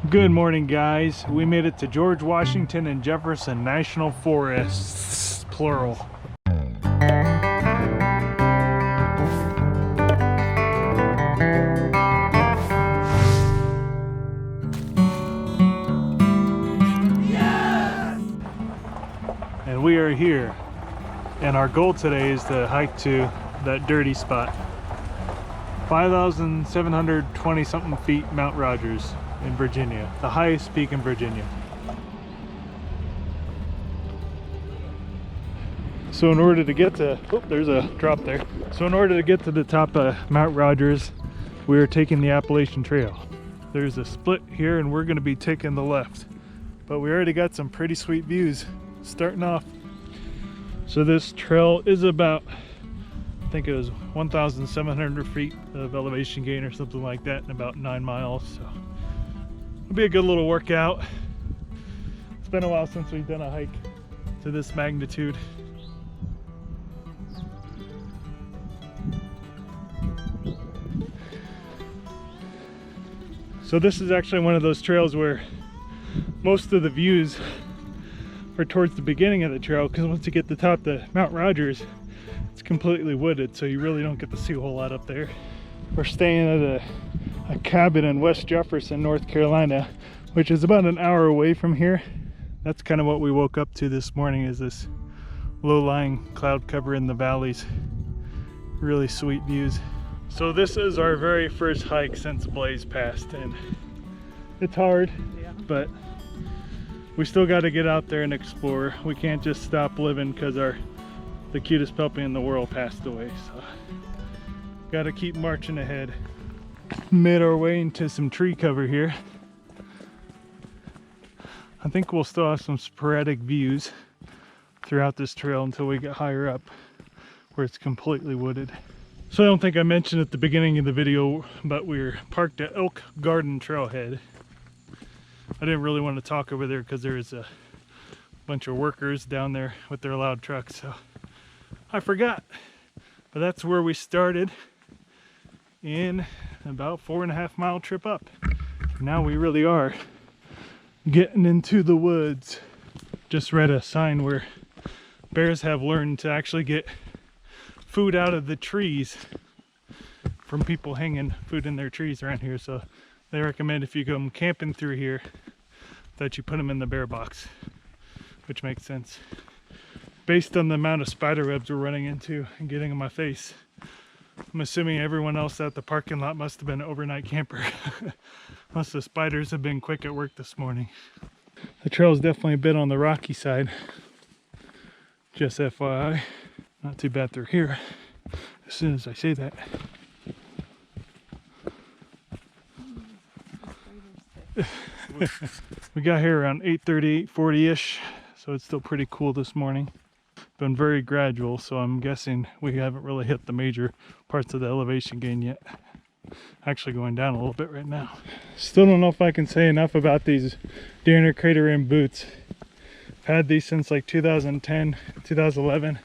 Good morning, guys. We made it to George Washington and Jefferson National Forests, plural. Yes! And we are here. And our goal today is to hike to that dirty spot. 5,720 something feet, Mount Rogers in Virginia, the highest peak in Virginia. So in order to get to, oh, there's a drop there. So in order to get to the top of Mount Rogers, we are taking the Appalachian Trail. There's a split here and we're gonna be taking the left. But we already got some pretty sweet views starting off. So this trail is about, I think it was 1,700 feet of elevation gain or something like that in about 9 miles. So it'll be a good little workout. It's been a while since we've done a hike to this magnitude. So this is actually one of those trails where most of the views are towards the beginning of the trail, because once you get to the top of Mount Rogers, it's completely wooded, so you really don't get to see a whole lot up there. We're staying at a cabin in West Jefferson, North Carolina, which is about an hour away from here. That's kind of what we woke up to this morning, is this low-lying cloud cover in the valleys. Really sweet views. So this is our very first hike since Blaze passed, and it's hard, but we still got to get out there and explore. We can't just stop living because the cutest puppy in the world passed away. So got to keep marching ahead. Made our way into some tree cover here. I think we'll still have some sporadic views throughout this trail until we get higher up where it's completely wooded. So I don't think I mentioned at the beginning of the video, but we're parked at Elk Garden Trailhead. I didn't really want to talk over there because there's a bunch of workers down there with their loud trucks, so I forgot. But that's where we started in about 4.5 mile trip up. Now we really are getting into the woods. Just read a sign where bears have learned to actually get food out of the trees from people hanging food in their trees around here. So they recommend if you go camping through here that you put them in the bear box, which makes sense. Based on the amount of spider webs we're running into and getting in my face, I'm assuming everyone else at the parking lot must have been an overnight camper. Unless the spiders have been quick at work this morning. The trail's definitely a bit on the rocky side. Just FYI. Not too bad through here, as soon as I say that. We got here around 8:30, 8:40-ish, so it's still pretty cool this morning. Been very gradual, so I'm guessing we haven't really hit the major parts of the elevation gain yet. Actually going down a little bit right now. Still don't know if I can say enough about these Deanna Crater Rim boots. I've had these since like 2010, 2011.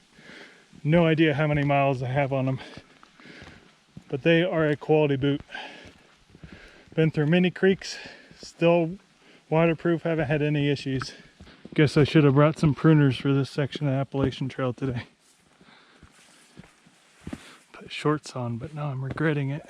No idea how many miles I have on them, but they are a quality boot. Been through many creeks, still waterproof, haven't had any issues. Guess I should have brought some pruners for this section of the Appalachian Trail today. Put shorts on, but now I'm regretting it.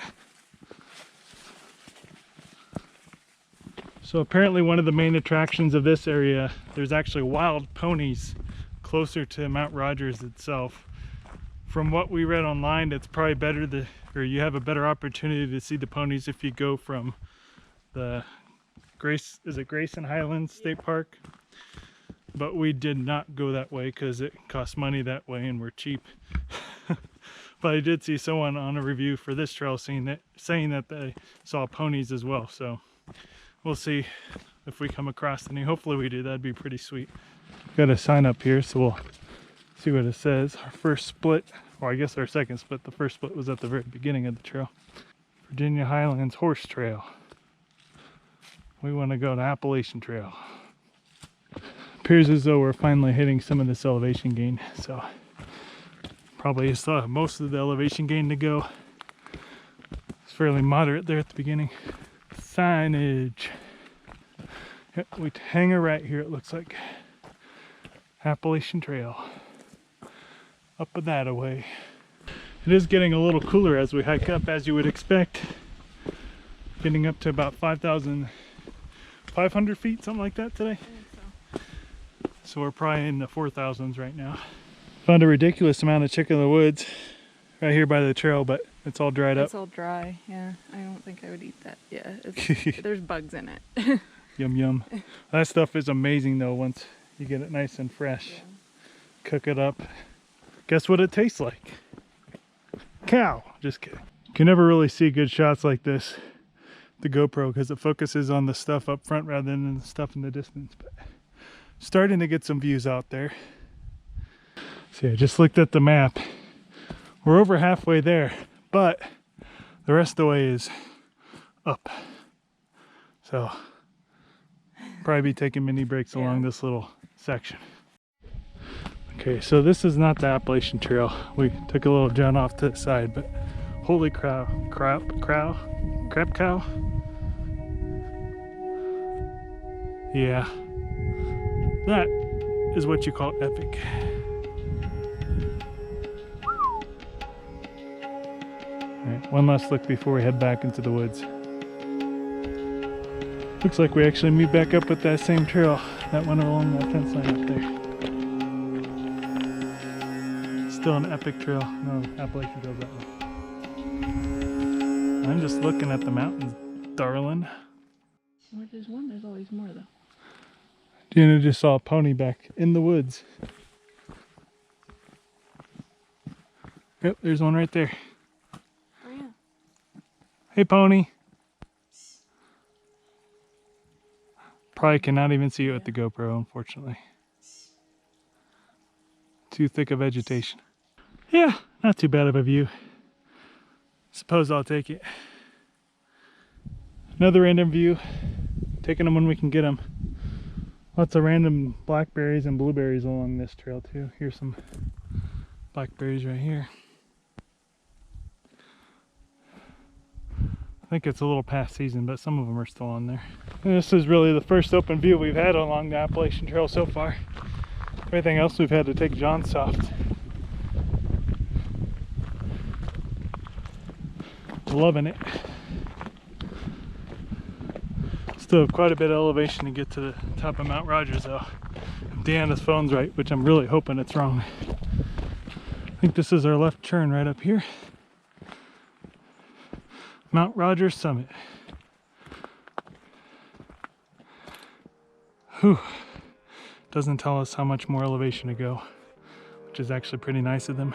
So apparently one of the main attractions of this area, there's actually wild ponies closer to Mount Rogers itself. From what we read online, it's probably better or you have a better opportunity to see the ponies if you go from the Grayson Highlands State Park? But we did not go that way because it costs money that way and we're cheap. But I did see someone on a review for this trail saying that they saw ponies as well. So we'll see if we come across any. Hopefully we do. That'd be pretty sweet. Got a sign up here, so we'll see what it says. Our first split, or I guess our second split. The first split was at the very beginning of the trail. Virginia Highlands Horse Trail. We want to go to Appalachian Trail. Appears as though we're finally hitting some of this elevation gain, so probably still have most of the elevation gain to go. It's fairly moderate there at the beginning. Signage. Yep, we hang a right here, it looks like. Appalachian Trail. Up and that away. It is getting a little cooler as we hike up, as you would expect. Getting up to about 5,500 feet, something like that today. So we're probably in the 4,000s right now. Found a ridiculous amount of chicken in the woods right here by the trail, but it's all dried up. It's all dry, yeah. I don't think I would eat that. Yeah, there's bugs in it. Yum yum. That stuff is amazing though once you get it nice and fresh. Yeah. Cook it up. Guess what it tastes like? Cow. Just kidding. You can never really see good shots like this, the GoPro, because it focuses on the stuff up front rather than the stuff in the distance. But starting to get some views out there. See, I just looked at the map. We're over halfway there, but the rest of the way is up. So probably be taking mini breaks along this little section. Okay, so this is not the Appalachian Trail. We took a little jaunt off to the side, but holy crap cow. Yeah, that is what you call epic. All right, one last look before we head back into the woods. Looks like we actually meet back up with that same trail that went along that fence line up there. Still an epic trail. No, Appalachian Trail's that way. I'm just looking at the mountains, darling. Where there's one, there's always more though. Deanna just saw a pony back in the woods. Yep, there's one right there. Oh yeah. Hey pony. Probably cannot even see it with the GoPro, unfortunately. Too thick of vegetation. Yeah, not too bad of a view. Suppose I'll take it. Another random view. Taking them when we can get them. Lots of random blackberries and blueberries along this trail too. Here's some blackberries right here. I think it's a little past season, but some of them are still on there. And this is really the first open view we've had along the Appalachian Trail so far. Everything else we've had to take John soft. Loving it. Still have quite a bit of elevation to get to the top of Mount Rogers though. If Deanna's phone's right, which I'm really hoping it's wrong. I think this is our left turn right up here. Mount Rogers summit. Whew. Doesn't tell us how much more elevation to go, which is actually pretty nice of them.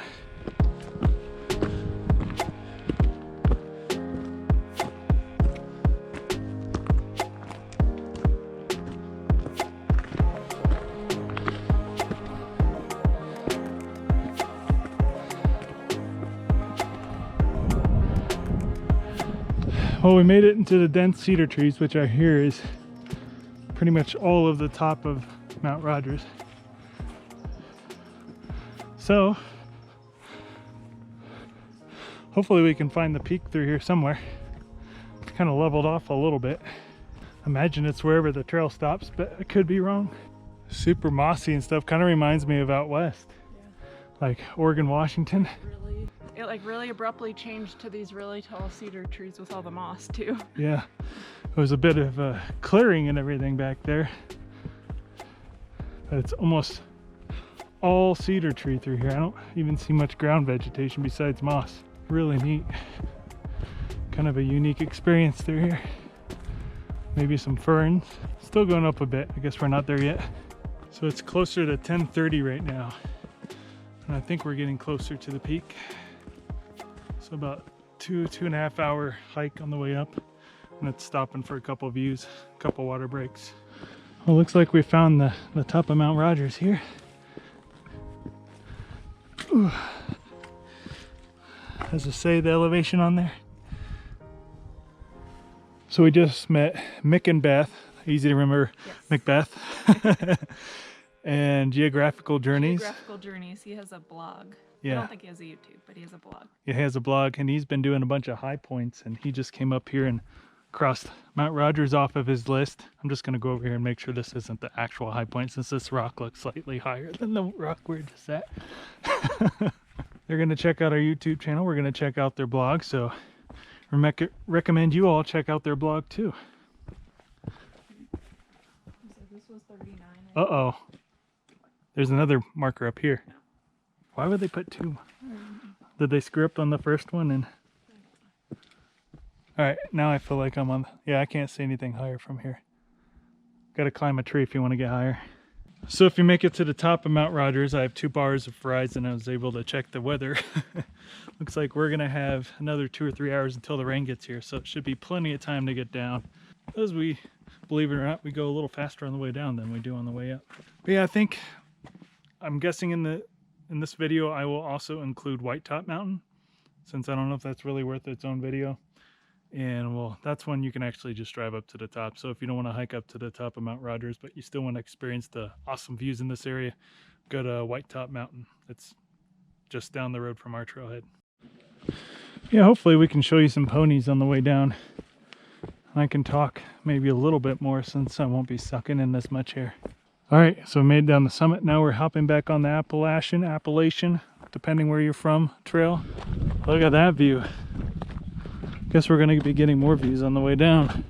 Well, we made it into the dense cedar trees, which I hear is pretty much all of the top of Mount Rogers. So hopefully we can find the peak through here somewhere. It's kind of leveled off a little bit. Imagine it's wherever the trail stops, but I could be wrong. Super mossy and stuff. Kind of reminds me of out west, like Oregon, Washington. It like really abruptly changed to these really tall cedar trees with all the moss too. Yeah, it was a bit of a clearing and everything back there, but it's almost all cedar tree through here. I don't even see much ground vegetation besides moss. Really neat. Kind of a unique experience through here. Maybe some ferns. Still going up a bit. I guess we're not there yet. So it's closer to 10:30 right now, and I think we're getting closer to the peak. So about 2.5 hour hike on the way up, and it's stopping for a couple views, a couple water breaks. Well, looks like we found the top of Mount Rogers here. Ooh. Does it say the elevation on there? So we just met Mick and Beth, easy to remember, yes. Macbeth, and Geographical Journeys. Geographical Journeys, he has a blog. Yeah. I don't think he has a YouTube, but he has a blog. Yeah, he has a blog, and he's been doing a bunch of high points, and he just came up here and crossed Mount Rogers off of his list. I'm just going to go over here and make sure this isn't the actual high point, since this rock looks slightly higher than the rock we're just at. They're going to check out our YouTube channel. We're going to check out their blog. So recommend you all check out their blog too. So this was 39. Uh-oh. There's another marker up here. Why would they put two? Did they screw up on the first one? And all right, now I feel like I'm on. Yeah, I can't see anything higher from here. Got to climb a tree if you want to get higher. So if you make it to the top of Mount Rogers, I have 2 bars of Verizon. I was able to check the weather. Looks like we're going to have another 2 or 3 hours until the rain gets here. So it should be plenty of time to get down. As we, believe it or not, we go a little faster on the way down than we do on the way up. But yeah, I'm guessing in this video, I will also include White Top Mountain, since I don't know if that's really worth its own video. And well, that's when you can actually just drive up to the top. So if you don't want to hike up to the top of Mount Rogers, but you still want to experience the awesome views in this area, go to White Top Mountain. It's just down the road from our trailhead. Yeah, hopefully we can show you some ponies on the way down. I can talk maybe a little bit more since I won't be sucking in as much air. All right, so we made it down the summit. Now we're hopping back on the Appalachian, depending where you're from, trail. Look at that view. Guess we're going to be getting more views on the way down.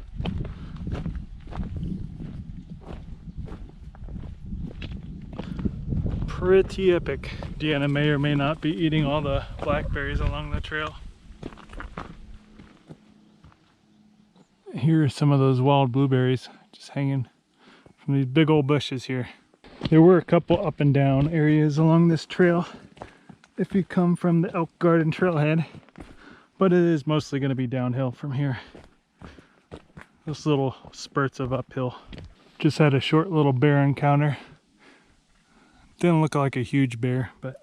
Pretty epic. Deanna may or may not be eating all the blackberries along the trail. Here are some of those wild blueberries just hanging from these big old bushes here. There were a couple up and down areas along this trail if you come from the Elk Garden trailhead. But it is mostly going to be downhill from here. Those little spurts of uphill. Just had a short little bear encounter. Didn't look like a huge bear, but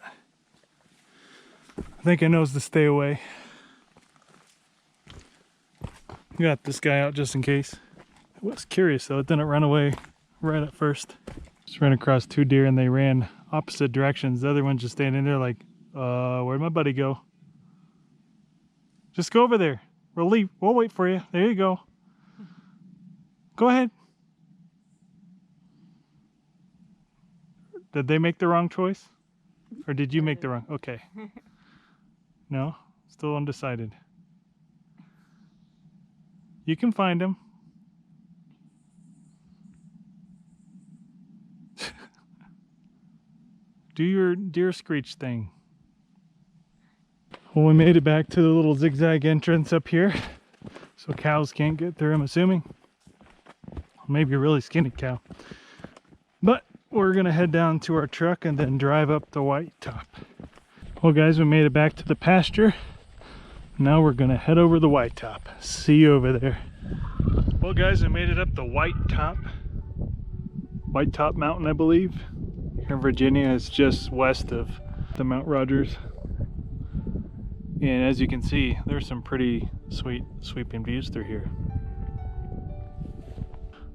I think it knows to stay away. Got this guy out just in case. I was curious though, it didn't run away right at first. Just ran across 2 deer and they ran opposite directions. The other one's just standing there like, where'd my buddy go? Just go over there. We'll leave. We'll wait for you. There you go. Go ahead. Did they make the wrong choice? Or did you make the wrong? Okay. No? Still undecided. You can find them. Do your deer screech thing. Well, we made it back to the little zigzag entrance up here, so cows can't get through, I'm assuming. Maybe a really skinny cow. But we're gonna head down to our truck and then drive up the White Top. Well guys, we made it back to the pasture. Now we're gonna head over the White Top. See you over there. Well guys, I made it up the White Top Mountain, I believe. Here in Virginia, it's just west of the Mount Rogers. And as you can see, there's some pretty sweet sweeping views through here.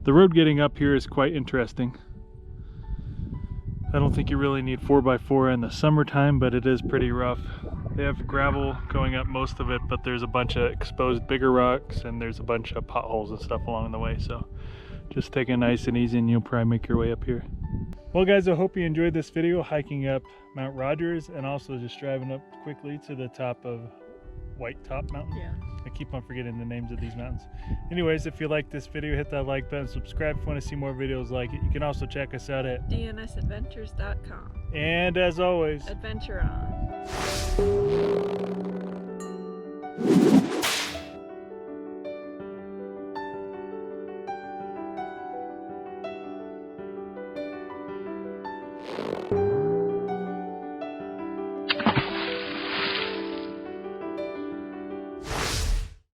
The road getting up here is quite interesting. I don't think you really need 4x4 in the summertime, but it is pretty rough. They have gravel going up most of it, but there's a bunch of exposed bigger rocks and there's a bunch of potholes and stuff along the way. So just take it nice and easy and you'll probably make your way up here. Well guys, I hope you enjoyed this video hiking up Mount Rogers and also just driving up quickly to the top of White Top Mountain. Yeah. I keep on forgetting the names of these mountains. Anyways, if you like this video, hit that like button, subscribe if you want to see more videos like it. You can also check us out at dnsadventures.com. And as always, Adventure on.